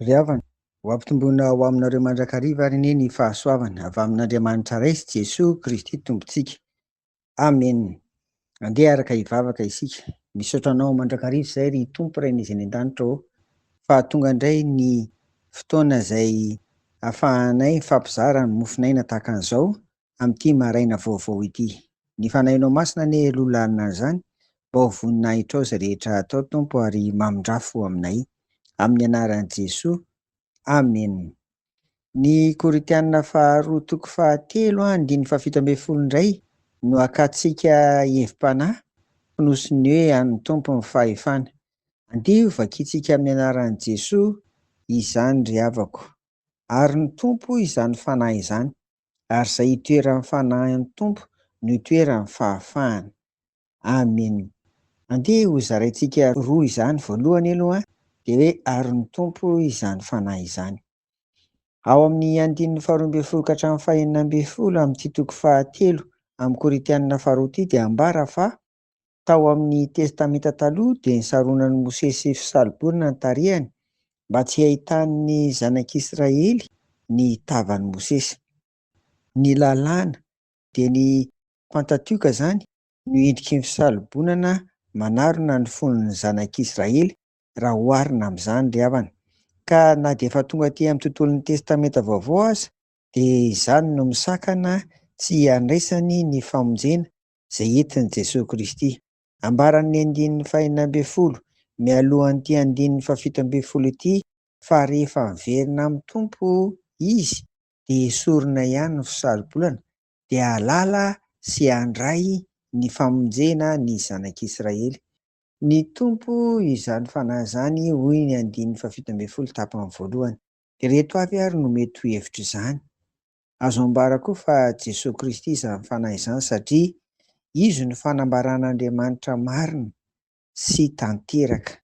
Ry havana, ho ampitomboina ho aminareo mandrakariva ary anie ny fahasoavana avy amin'Andriamanitra Resy Jesosy Kristy Tompontsika. Amen. Andeha araka hivavaka isika. Misaotra anao mandrakariva izay ry Tompo Rainay izay any an-danitra ô, fa tonga indray ny fotoana izay ahafahanay mifampizara ny mofinaina tahaka an'izao amin'ity maraina vaovao ity. Ny fanahinao masina anie lohalanina izany, mba ho voninahitra ao izay rehetra atao Tompo ary mamindrafo aminay. Amin'ny anaran'i Jesosy, amen. Ny Koritianina faharoa toko fahatelo andiny fahafito ambin'ny folo indray no akantsika hevim-panahy fonosiny hoe an'ny Tompo ny fahefana. Andeha ho vakiantsika amin'ny anaran'i Jesosy izany ry havako. Ary ny Tompo izany fanahy izany, ary izay itoeran'ny fanahin'ny Tompo no itoeran'ny fahafahana. Amen. Andeha ho zaraintsika roa izany voalohany aloha dia hoe ary ny Tompo izany fanahy izany. Ao amin'ny andininy faharoa ambin'ny folo ka hatramin'ny fahaenina ambin'ny folo amin'ity toko fahatelo amin'ny Koritianina faharoa ity dia ambara fa tao amin'ny testamenta taloha dia nisaronan'i Mosesy fisaliborina ny tarehany mba tsy hahitan'ny zanak'Israely ny tavan'i Mosesy. Ny lalàna dia ny Pentatioka izany no endriky ny fisalibonana manarona ny fon'ny zanak'Israely raha oharina amin'izany ry havana. Ka na dia efa tonga aty amin'ny tontolon'ny testamenta vaovao aza dia izany no misakana tsy handraisany ny famonjena izay entin'i Jesosy Kristy. Ambaran'ny andininy fahaenina ambin'ny folo mialohan'ity andininy fahafito ambin'ny folo ity fa rehefa miverina amin'ny Tompo izy dia esorina ihany ny fisalibolana dia halala sy handray ny famonjena ny zanak'Israely. Ny Tompo izany fanahy izany hoy ny andininy fahafito ambin'ny folo tapany voalohany. Ireto avy ary no mety ho hevitra izany. Azo ambara koa fa Jesosy Kristy izany fanahy izany satria izy no fanambaran'Andriamanitra marina sy tanteraka.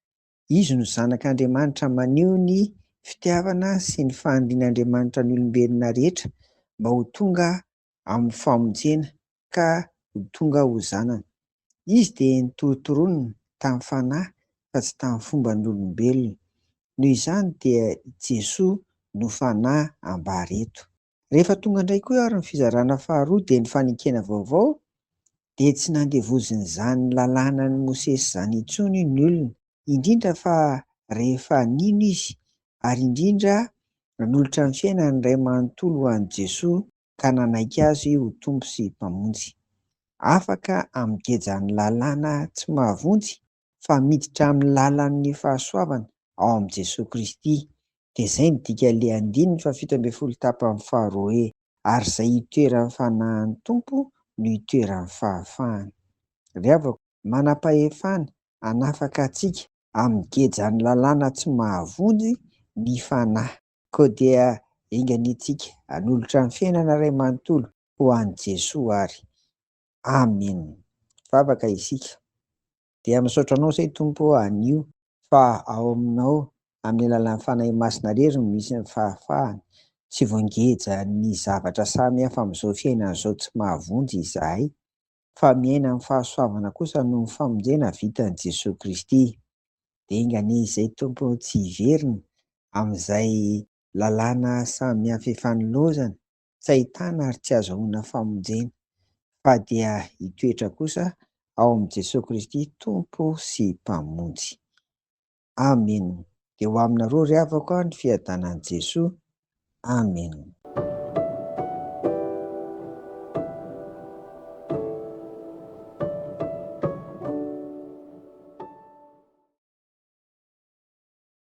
Izy no zanak'Andriamanitra maneho ny fitiavana sy ny fahandrian'Andriamanitra ny olombelona rehetra mba ho tonga amin'ny famonjena ka ho tonga ho zanany. Izy dia nitorotoronina tamin'ny fanahy fa tsy tamin'ny fomban'ny olombelona. Noho izany dia Jesosy no fanahy ambara eto. Rehefa tonga indray koa ary ny fizarana faharoa dia ny fanekena vaovao dia tsy nandevoziny izany lalànan'i Mosesy izany intsony ny olona, indrindra fa rehefa nino izy ary indrindra nanolotra ny fiainany iray manontolo ho an'i Jesosy ka nanaiky azy ho Tompo sy mpamonjy. Afaka hamigejany lalàna tsy mahavonjy fa miditra amin'ny lalan'ny fahasoavana ao amin'i Jesosy Kristy. Dia izay ny dikan'ilay andininy fahafito ambin'ny folo tapany faharoa hoe ary izay itoeran'ny fanahin'ny Tompo no itoeran'ny fahafahana. Ry havako, manam-pahefana hanafaka antsika amin'ny gejany lalàna tsy mahavonjy ny fanahy. Koa dia enganitsika hanolotra ny fiainana iray manontolo ho an'i Jesosy ary. Amen. Vavaka isika. Dia misaotra anao izay Tompo anio fa ao aminao amin'ny alalan'ny fanahy masina irery no misy ny fahafahana. Tsy voangeja ny zavatra samihafa amin'izao fiainana izao tsy mahavonjy izahay, fa miaina amin'ny fahasoavana kosa noho ny famonjena vitan'i Jesosy Kristy. Dia engan'ny izay Tompo tsy hiverina amin'izay lalàna samihafa efa nilaozana, tsy ahitana ary tsy azahoana famonjena, fa dia hitoetra kosa ao amin'i Jesosy Kristy Tompo sy mpamonjy. Amen. Dia ho aminareo ry havako ny fiadanan'i Jesosy. Amen.